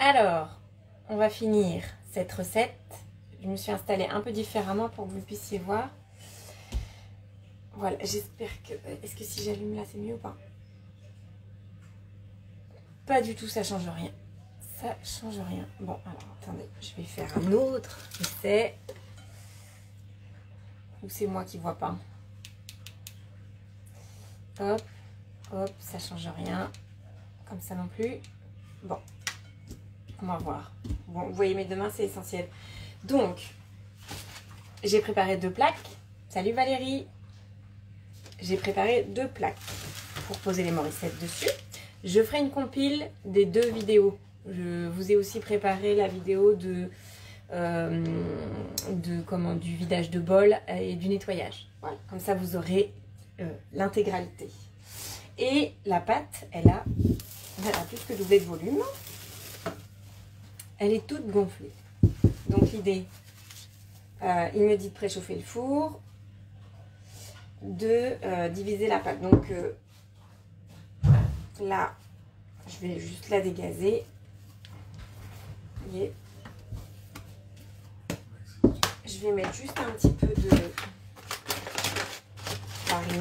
Alors, on va finir cette recette. Je me suis installée un peu différemment pour que vous puissiez voir. Voilà, j'espère que... Est-ce que si j'allume là, c'est mieux ou pas? Pas du tout, ça change rien. Ça change rien. Bon, alors, attendez, je vais faire un autre essai. Ou c'est moi qui vois pas? Hop, hop, ça change rien. Comme ça non plus. Bon, on va voir. Bon, vous voyez mes deux mains, c'est essentiel. Donc, j'ai préparé 2 plaques. Salut Valérie. J'ai préparé 2 plaques pour poser les morissettes dessus. Je ferai une compile des 2 vidéos. Je vous ai aussi préparé la vidéo du vidage de bol et du nettoyage. Voilà, comme ça vous aurez l'intégralité. Et la pâte, elle a plus que doublé de volume. Elle est toute gonflée. Donc l'idée, il me dit de préchauffer le four, de diviser la pâte. Donc là, je vais juste la dégazer. Et je vais mettre juste un petit peu de farine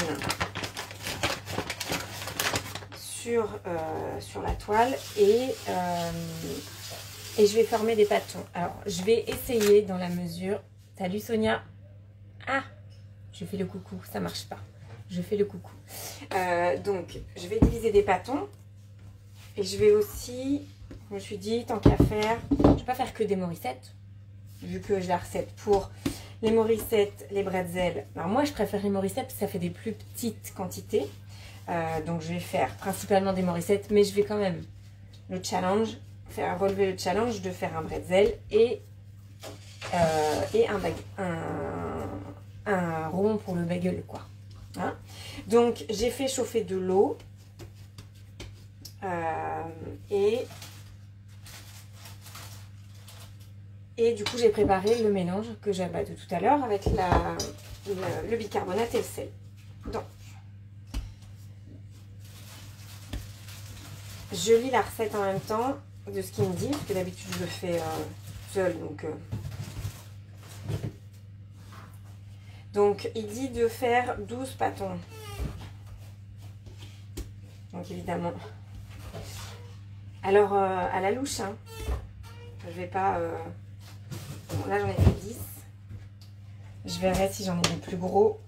sur la toile et je vais former des pâtons. Alors, je vais essayer dans la mesure... Salut Sonia. Ah, je fais le coucou, ça marche pas. Je fais le coucou. Donc, je vais diviser des pâtons. Et je vais aussi, je me suis dit, tant qu'à faire, je ne vais pas faire que des morissettes. Vu que j'ai la recette pour les morissettes, les bretzels. Alors moi, je préfère les morissettes parce que ça fait des plus petites quantités. Donc, je vais faire principalement des morissettes. Mais je vais quand même relever le challenge de faire un bretzel et un rond pour le bagel, quoi. Hein? Donc, j'ai fait chauffer de l'eau et du coup, j'ai préparé le mélange que j'ai de tout à l'heure avec le bicarbonate et le sel. Donc, je lis la recette en même temps de ce qu'il me dit, parce que d'habitude, je le fais seule, donc, il dit de faire 12 pâtons. Donc, évidemment. Alors, à la louche, hein, je vais pas... Bon, là, j'en ai fait 10. Je verrai si j'en ai des plus gros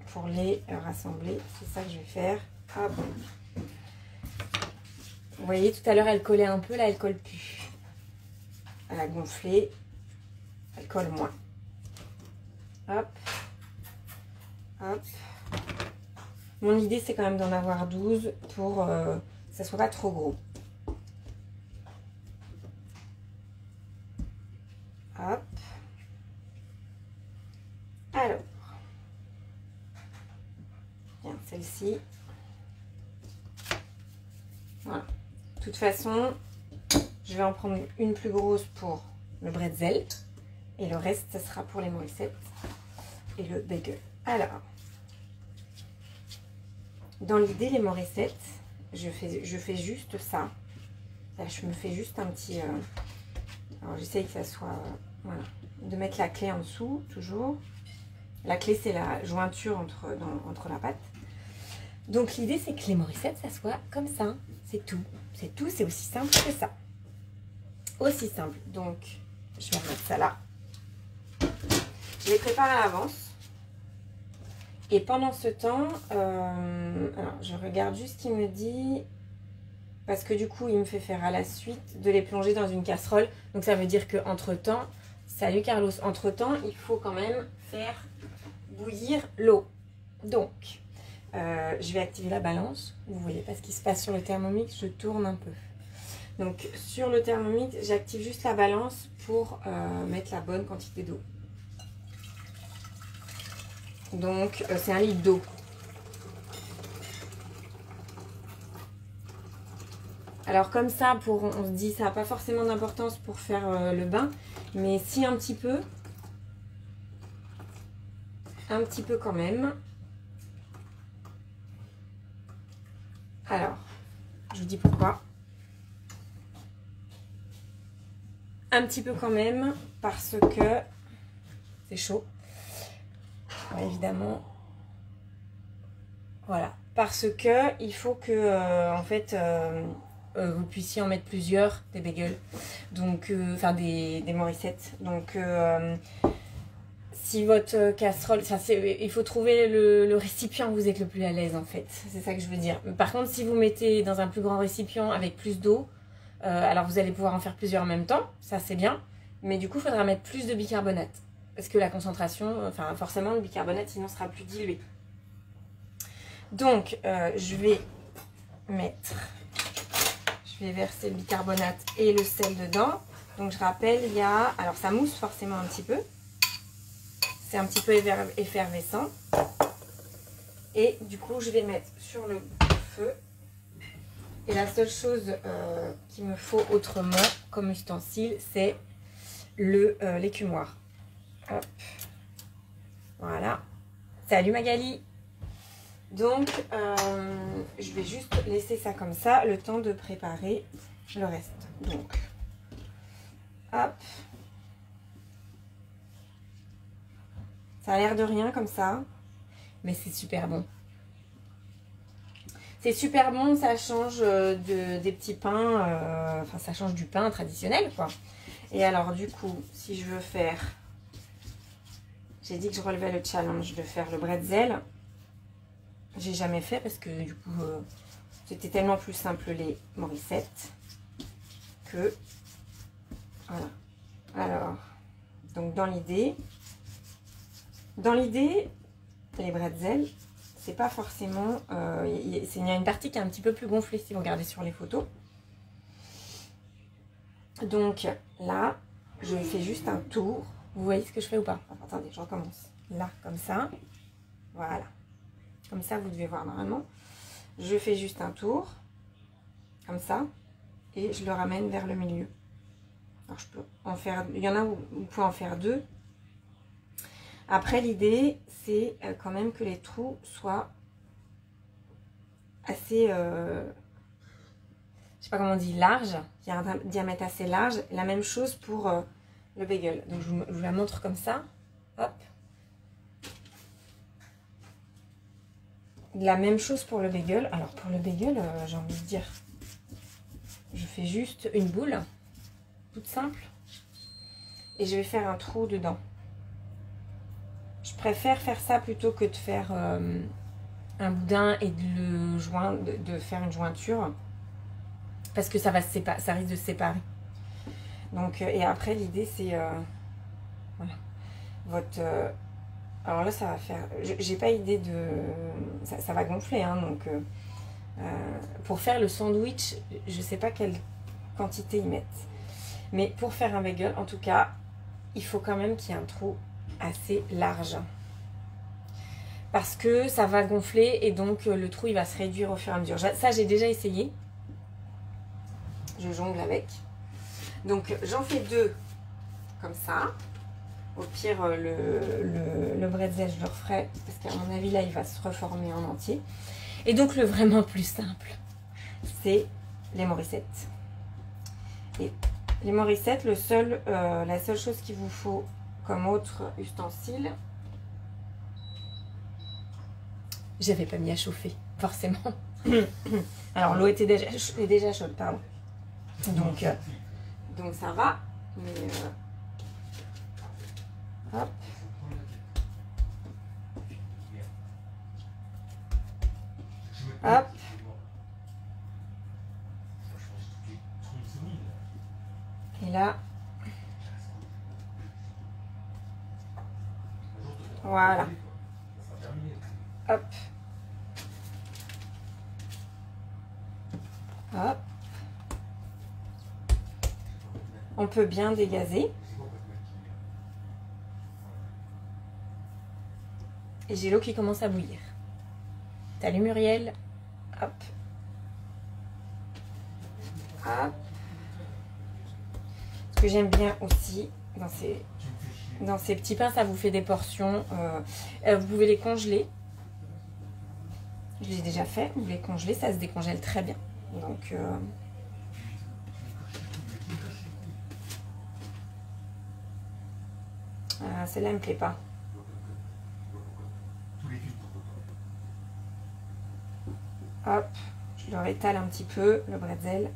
pour les rassembler. C'est ça que je vais faire. Hop. Vous voyez, tout à l'heure, elle collait un peu. Là, elle colle plus. Elle a gonflé. Elle colle moins. Hop, hop. Mon idée, c'est quand même d'en avoir 12 pour que ça soit pas trop gros. Hop. Alors, bien, celle-ci. Voilà. De toute façon, je vais en prendre une plus grosse pour le bretzel. Et le reste, ça sera pour les morissettes et le bagel. Alors, dans l'idée, les morissettes, je fais juste ça. Là, je me fais juste un petit... alors, j'essaye que ça soit... voilà. De mettre la clé en dessous, toujours. La clé, c'est la jointure entre la pâte. Donc, l'idée, c'est que les morissettes, ça soit comme ça. C'est tout. C'est tout. C'est aussi simple que ça. Aussi simple. Donc, je vais remettre ça là. Je les prépare à l'avance. Et pendant ce temps, alors je regarde juste ce qu'il me dit. Parce que du coup, il me fait faire à la suite de les plonger dans une casserole. Donc ça veut dire qu'entre-temps, salut Carlos, entre-temps, il faut quand même faire bouillir l'eau. Donc, je vais activer la balance. Vous voyez pas ce qui se passe sur le Thermomix, je tourne un peu. Donc sur le Thermomix, j'active juste la balance pour mettre la bonne quantité d'eau. Donc, c'est 1 litre d'eau. Alors, comme ça, on se dit, ça n'a pas forcément d'importance pour faire le bain. Mais si un petit peu quand même. Alors, je vous dis pourquoi. un petit peu quand même parce que c'est chaud. Ouais, évidemment. Voilà. Parce que il faut que en fait vous puissiez en mettre plusieurs des bagels. Donc enfin des morissettes. Donc si votre casserole, il faut trouver le récipient où vous êtes le plus à l'aise en fait. C'est ça que je veux dire. Par contre, si vous mettez dans un plus grand récipient avec plus d'eau, alors vous allez pouvoir en faire plusieurs en même temps. Ça c'est bien. Mais du coup, il faudra mettre plus de bicarbonate. Parce que la concentration, enfin forcément le bicarbonate sinon sera plus dilué. Donc je vais verser le bicarbonate et le sel dedans. Donc je rappelle, il y a, alors ça mousse forcément un petit peu. C'est un petit peu effervescent. Et du coup, je vais mettre sur le feu. Et la seule chose qu'il me faut autrement comme ustensile, c'est l'écumoire. Hop. Voilà. Salut Magali. Donc, je vais juste laisser ça comme ça, le temps de préparer le reste. Donc, hop. Ça a l'air de rien comme ça, mais c'est super bon. C'est super bon, ça change des petits pains, enfin ça change du pain traditionnel quoi. Et alors du coup, si je veux faire, j'ai dit que je relevais le challenge de faire le bretzel. J'ai jamais fait parce que du coup, c'était tellement plus simple les morissettes que, voilà. Alors, donc dans l'idée, les bretzels, c'est pas forcément... il y a une partie qui est un petit peu plus gonflée si vous regardez sur les photos. Donc là, je fais juste un tour. Vous voyez ce que je fais ou pas? Enfin, attendez, je recommence. Là, comme ça. Voilà. Comme ça, vous devez voir normalement. Je fais juste un tour. Comme ça. Et je le ramène vers le milieu. Alors, je peux en faire... Il y en a où vous pouvez en faire deux. Après, l'idée, c'est quand même que les trous soient assez, je sais pas comment on dit, large. Il y a un diamètre assez large. La même chose pour le bagel. Donc, je vous la montre comme ça. Hop. La même chose pour le bagel. Alors, pour le bagel, j'ai envie de dire, je fais juste une boule, toute simple. Et je vais faire un trou dedans. Je préfère faire ça plutôt que de faire un boudin et de faire une jointure. Parce que ça va se séparer, ça risque de se séparer. Donc, et après, l'idée, c'est... voilà. Alors là, ça va faire... J'ai pas idée de... Ça va gonfler, hein, donc... pour faire le sandwich, je sais pas quelle quantité ils mettent. Mais pour faire un bagel, en tout cas, il faut quand même qu'il y ait un trou assez large. Parce que ça va gonfler et donc le trou, il va se réduire au fur et à mesure. Ça, j'ai déjà essayé. Je jongle avec. Donc, j'en fais deux comme ça. Au pire, le bretzel, je le referai parce qu'à mon avis, là, il va se reformer en entier. Et donc, le vraiment plus simple, c'est les morissettes. Et les morissettes, la seule chose qu'il vous faut comme autre ustensile, j'avais pas mis à chauffer, forcément. Alors, l'eau était déjà chaude, pardon. Donc ça va, mais hop. Hop. Et là, voilà. Hop. Hop. On peut bien dégazer. Et j'ai l'eau qui commence à bouillir. Salut Muriel. Hop. Hop. Ce que j'aime bien aussi dans ces petits pains, ça vous fait des portions. Vous pouvez les congeler. Je l'ai déjà fait. Vous les congelez, ça se décongèle très bien. Donc Ah, celle-là, elle me plaît pas. Hop, je le rétale un petit peu, le bretzel.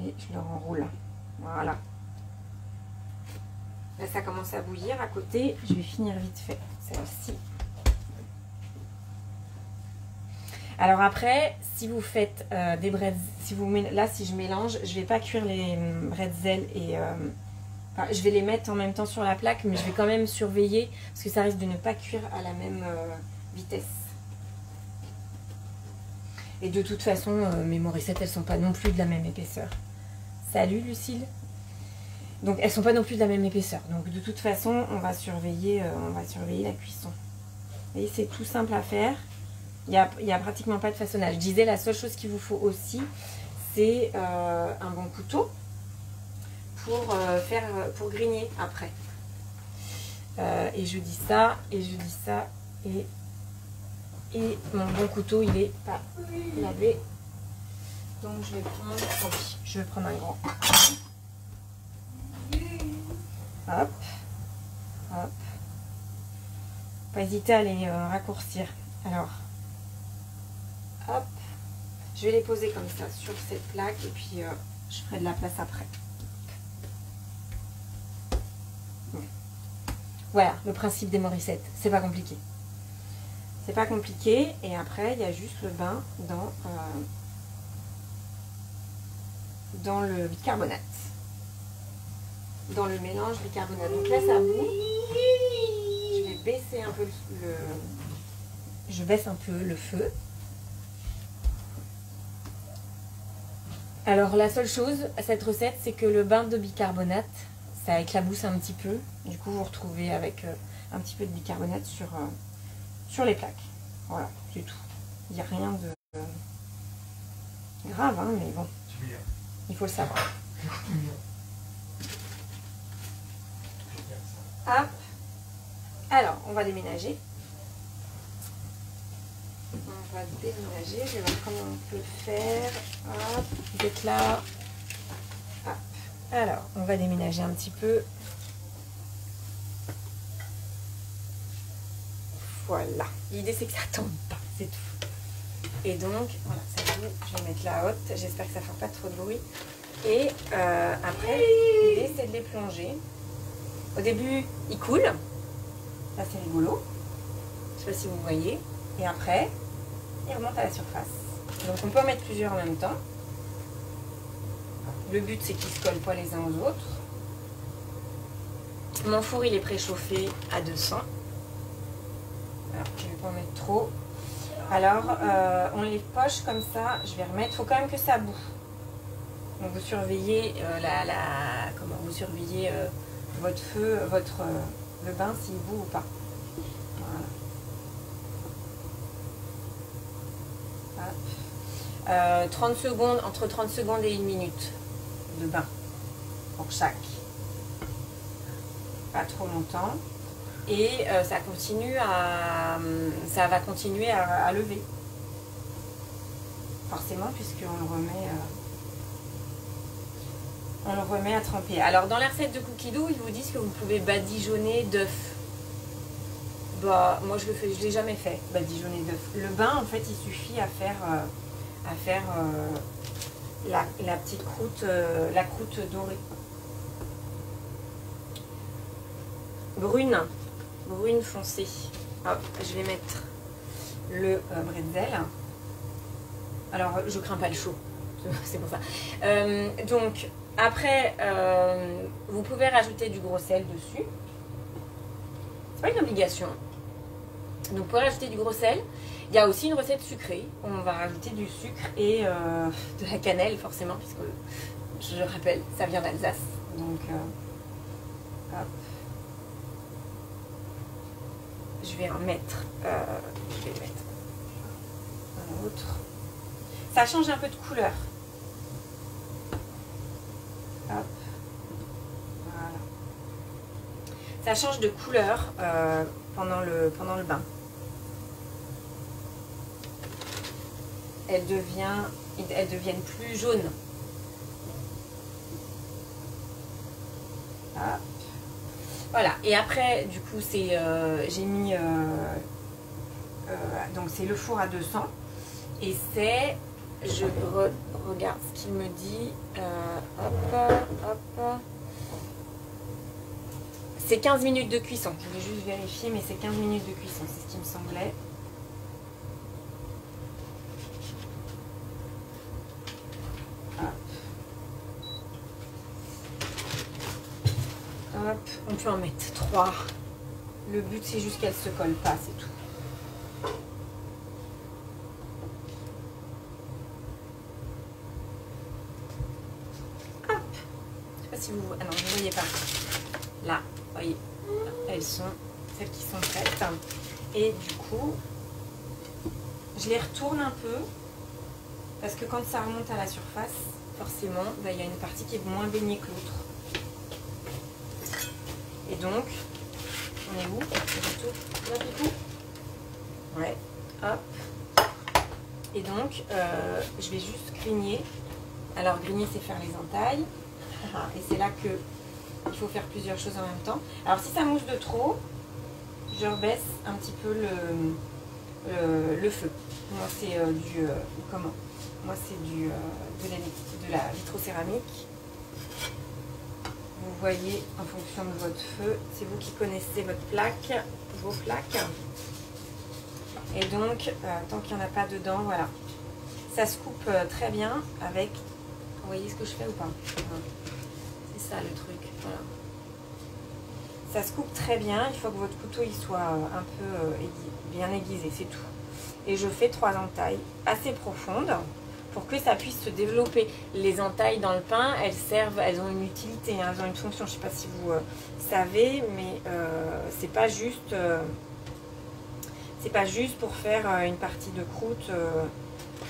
Et je le renroule. Voilà. Là, ça commence à bouillir à côté. Je vais finir vite fait celle-ci. Alors après, si vous faites des bretzels, si je mélange, je vais pas cuire les bretzels et enfin, je vais les mettre en même temps sur la plaque, mais je vais quand même surveiller parce que ça risque de ne pas cuire à la même vitesse. Et de toute façon, mes morissettes, elles sont pas non plus de la même épaisseur. Salut Lucille. Donc elles sont pas non plus de la même épaisseur. Donc de toute façon, on va surveiller la cuisson. Vous voyez, c'est tout simple à faire. Il y a pratiquement pas de façonnage. Je disais, la seule chose qu'il vous faut aussi, c'est un bon couteau pour grigner après. Et je dis ça, et mon bon couteau, il est pas lavé. Donc je vais prendre, oh oui, je vais prendre un grand. Hop, hop. Pas hésiter à les raccourcir. Alors, hop, je vais les poser comme ça sur cette plaque et puis je ferai de la place après. Voilà le principe des morissettes, c'est pas compliqué. C'est pas compliqué et après il y a juste le bain dans le bicarbonate. Dans le mélange bicarbonate. Donc là ça bout. Je vais baisser un peu je baisse un peu le feu. Alors la seule chose à cette recette, c'est que le bain de bicarbonate, ça éclabousse un petit peu. Du coup vous retrouvez avec un petit peu de bicarbonate sur les plaques. Voilà, c'est tout. Il n'y a rien de grave, hein, mais bon, il faut le savoir. Hop. Alors, on va déménager. On va déménager. Je vais voir comment on peut faire. Hop. Vous êtes là. Hop. Alors, on va déménager un petit peu. Voilà. L'idée, c'est que ça tombe pas. C'est tout. Et donc, voilà, c'est tout. Je vais mettre la haute. J'espère que ça ne fera pas trop de bruit. Et après, l'idée, c'est de les plonger. Au début, ils coulent. Ça, c'est rigolo. Je ne sais pas si vous voyez. Et après, ils remontent à la surface. Donc, on peut en mettre plusieurs en même temps. Le but, c'est qu'ils ne se collent pas les uns aux autres. Mon four, il est préchauffé à 200. Alors, je ne vais pas en mettre trop. Alors, on les poche comme ça. Je vais remettre. Il faut quand même que ça boue. Donc, vous surveillez comment vous surveillez votre feu, le bain, s'il bout ou pas. Voilà. 30 secondes, entre 30 secondes et 1 minute de bain pour chaque. Pas trop longtemps. Et ça va continuer à lever. Forcément, puisqu'on le remet à tremper. Alors, dans la recette de Cookie Dough, ils vous disent que vous pouvez badigeonner d'œufs. Bah, moi, je l'ai jamais fait, badigeonner d'œufs. Le bain, en fait, il suffit à faire la petite croûte, la croûte dorée. Brune foncée. Hop, je vais mettre le bretzel. Alors, je crains pas le chaud, c'est pour ça. Donc, après, vous pouvez rajouter du gros sel dessus. C'est pas une obligation. Donc, pour rajouter du gros sel, il y a aussi une recette sucrée. On va rajouter du sucre et de la cannelle, forcément, puisque, je rappelle, ça vient d'Alsace. Donc, hop. Je vais en mettre, un autre. Ça change un peu de couleur. Hop. Voilà. Ça change de couleur pendant le bain. Elles deviennent plus jaunes. Hop. Voilà, et après, du coup, c'est j'ai mis... donc c'est le four à 200. Et c'est... Je regarde ce qu'il me dit. Hop. C'est 15 minutes de cuisson. Je vais juste vérifier, mais c'est 15 minutes de cuisson. C'est ce qui me semblait. Hop, on peut en mettre 3. Le but, c'est juste qu'elle se colle pas, c'est tout. Hop. Je sais pas si vous... Ah non, vous ne voyez pas. Là, voyez. Elles sont celles qui sont prêtes. Et du coup, je les retourne un peu. Parce que quand ça remonte à la surface, forcément, bah, il y a une partie qui est moins baignée que l'autre. Et donc, on est où? Là, Pipou? Ouais, hop. Et donc, je vais juste grigner. Alors, grigner, c'est faire les entailles. Et c'est là que il faut faire plusieurs choses en même temps. Alors, si ça mousse de trop, je rebaisse un petit peu le feu. Moi, c'est comment? Moi, c'est de la vitrocéramique. Vous voyez en fonction de votre feu, c'est vous qui connaissez votre plaque, vos plaques. Et donc, tant qu'il n'y en a pas dedans, voilà. Ça se coupe très bien avec... Vous voyez ce que je fais ou pas? C'est ça le truc, voilà. Ça se coupe très bien, il faut que votre couteau il soit un peu bien aiguisé, c'est tout. Et je fais 3 entailles assez profondes pour que ça puisse se développer. Les entailles dans le pain, elles ont une utilité, hein, elles ont une fonction. Je ne sais pas si vous savez, mais c'est pas juste pour faire une partie de croûte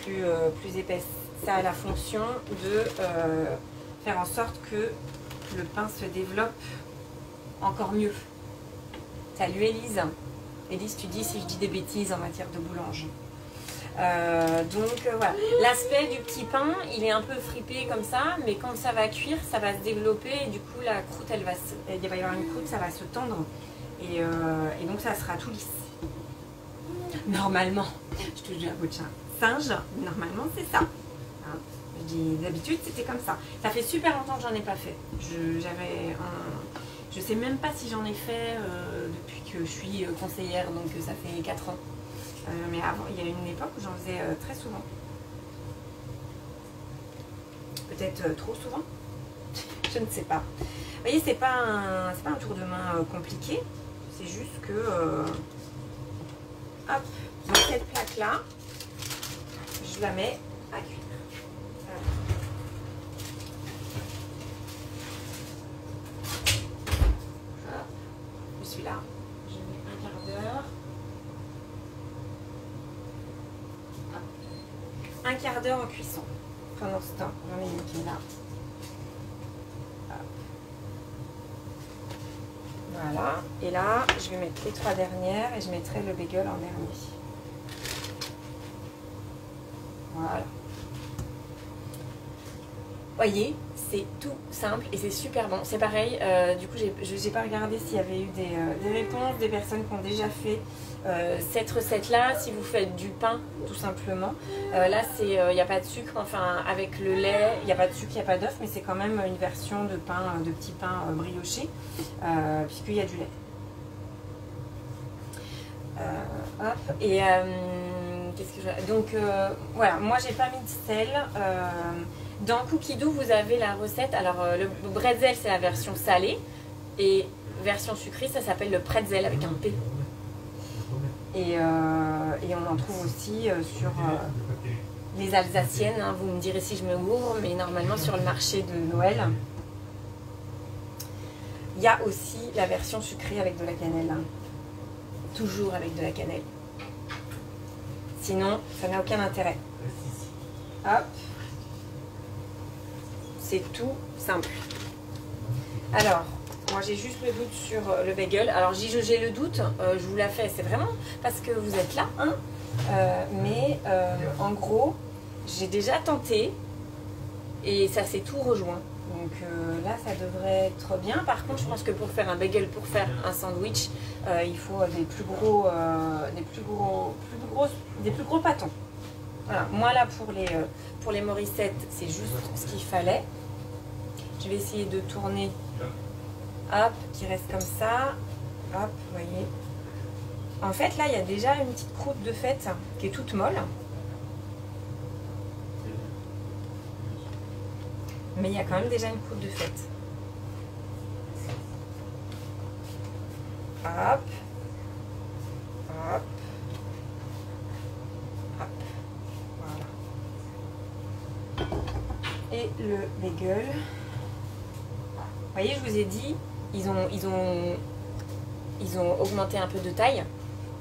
plus épaisse. Ça a la fonction de faire en sorte que le pain se développe encore mieux. Salut Élise. Élise, tu dis si je dis des bêtises en matière de boulange. Donc voilà, l'aspect du petit pain, il est un peu fripé comme ça, mais quand ça va cuire, ça va se développer et du coup la croûte, il va y avoir une croûte, ça va se tendre et donc ça sera tout lisse. Normalement, je touche à votre singe, normalement c'est ça. Hein, je dis d'habitude c'était comme ça. Ça fait super longtemps que j'en ai pas fait. Je sais même pas si j'en ai fait depuis que je suis conseillère, donc ça fait 4 ans. Mais avant, il y a une époque où j'en faisais très souvent. Peut-être trop souvent. Je ne sais pas. Vous voyez, c'est pas un tour de main compliqué. C'est juste que... hop, dans cette plaque-là, je la mets à cuire. Hop, je suis là. Je mets 1/4 d'heure. 1/4 d'heure en cuisson. Pendant ce temps, j'en ai une qui est là. Hop. Voilà. Et là, je vais mettre les 3 dernières et je mettrai le bagel en dernier. Voilà. Voyez, c'est tout simple et c'est super bon. C'est pareil, du coup, j'ai pas regardé s'il y avait eu des réponses, des personnes qui ont déjà fait cette recette-là. Si vous faites du pain, tout simplement. Là, il n'y a pas de sucre, enfin, avec le lait, il n'y a pas de sucre, il n'y a pas d'œuf, mais c'est quand même une version de pain, de petit pain brioché, puisqu'il y a du lait. Hop, et qu'est-ce que je... Donc, voilà, moi, j'ai pas mis de sel. Dans Cookie Dough, vous avez la recette. Alors, le bretzel, c'est la version salée. Et version sucrée, ça s'appelle le pretzel avec un P. Et on en trouve aussi sur les Alsaciennes. Hein, vous me direz si je me gourre, mais normalement, sur le marché de Noël, il y a aussi la version sucrée avec de la cannelle. Hein. Toujours avec de la cannelle. Sinon, ça n'a aucun intérêt. Hop. C'est tout simple. Alors, moi j'ai juste le doute sur le bagel. Alors j'ai le doute, je vous la fais, c'est vraiment parce que vous êtes là. Hein, en gros, j'ai déjà tenté et ça s'est tout rejoint. Donc là, ça devrait être bien. Par contre, je pense que pour faire un bagel, pour faire un sandwich, il faut des plus gros pâtons. Voilà. Moi là, pour les Morissette, c'est juste ce qu'il fallait. Je vais essayer de tourner, hop, qui reste comme ça. Hop, vous voyez. En fait, là, il y a déjà une petite croûte de fête qui est toute molle. Mais il y a quand même déjà une croûte de fête. Hop. Hop. Hop. Voilà. Et le bagel. Vous voyez, je vous ai dit, ils ont augmenté un peu de taille.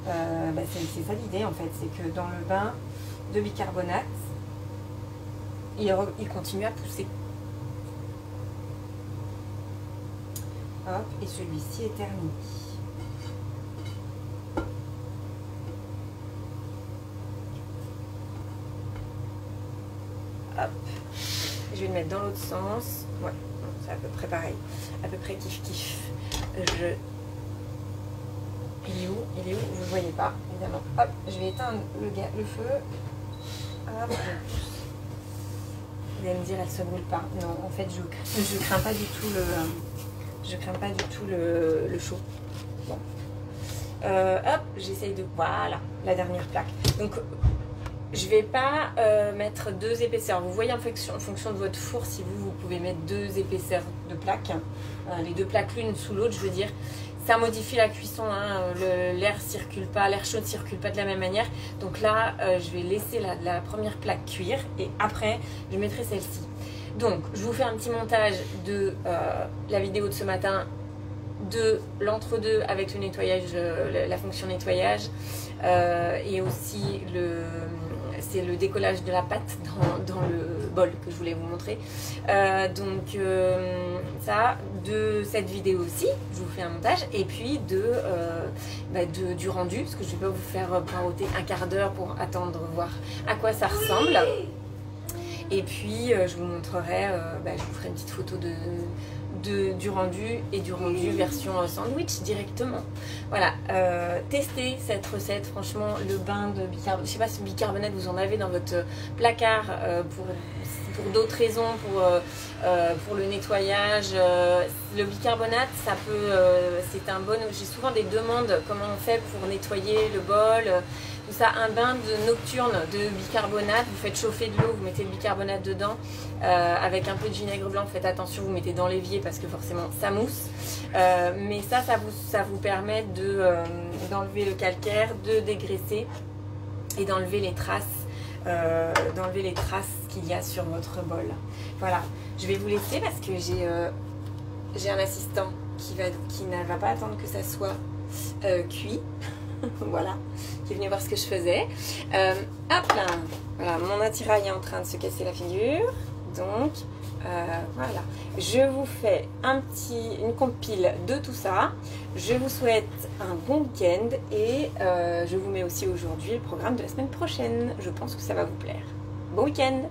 C'est ça l'idée en fait, c'est que dans le bain de bicarbonate, il continue à pousser. Hop, et celui-ci est terminé. Hop, je vais le mettre dans l'autre sens. Ouais, c'est à peu près pareil, à peu près kiff kiff. Il est où? Il est où? Vous ne voyez pas, évidemment. Hop, je vais éteindre le feu. Hop, je pousse. Vous allez me dire, elle se brûle pas. Non, en fait, je crains pas du tout le chaud. Bon. Hop, j'essaye de... Voilà, la dernière plaque. Donc, je vais pas mettre 2 épaisseurs. Vous voyez en fonction de votre four, si vous pouvez mettre 2 épaisseurs de plaques. Les 2 plaques l'une sous l'autre, je veux dire. Ça modifie la cuisson, hein. L'air chaud ne circule pas de la même manière. Donc là, je vais laisser la première plaque cuire et après, je mettrai celle-ci. Donc, je vous fais un petit montage de la vidéo de ce matin, de l'entre-deux avec le nettoyage, la fonction nettoyage et aussi c'est le décollage de la pâte dans le bol que je voulais vous montrer. Ça, de cette vidéo aussi, je vous fais un montage et puis du rendu, parce que je ne vais pas vous faire paroter un quart d'heure pour attendre voir à quoi ça ressemble. Et puis je vous montrerai, je vous ferai une petite photo du rendu et du rendu version sandwich directement. Voilà, testez cette recette, franchement le bain de bicarbonate, je sais pas si bicarbonate vous en avez dans votre placard pour d'autres raisons, pour le nettoyage. Le bicarbonate, ça peut, c'est un bon, j'ai souvent des demandes, comment on fait pour nettoyer le bol, tout ça. Un bain nocturne de bicarbonate, vous faites chauffer de l'eau, vous mettez le bicarbonate dedans, avec un peu de vinaigre blanc, faites attention, vous mettez dans l'évier parce que forcément ça mousse, mais ça vous permet d'enlever le calcaire, de dégraisser et d'enlever les traces qu'il y a sur votre bol. Voilà, je vais vous laisser parce que j'ai un assistant qui ne va pas attendre que ça soit cuit. Voilà, qui est venu voir ce que je faisais. Hop là, voilà, mon attirail est en train de se casser la figure. Donc voilà, je vous fais une compile de tout ça. Je vous souhaite un bon week-end et je vous mets aussi aujourd'hui le programme de la semaine prochaine. Je pense que ça va vous plaire. Bon week-end!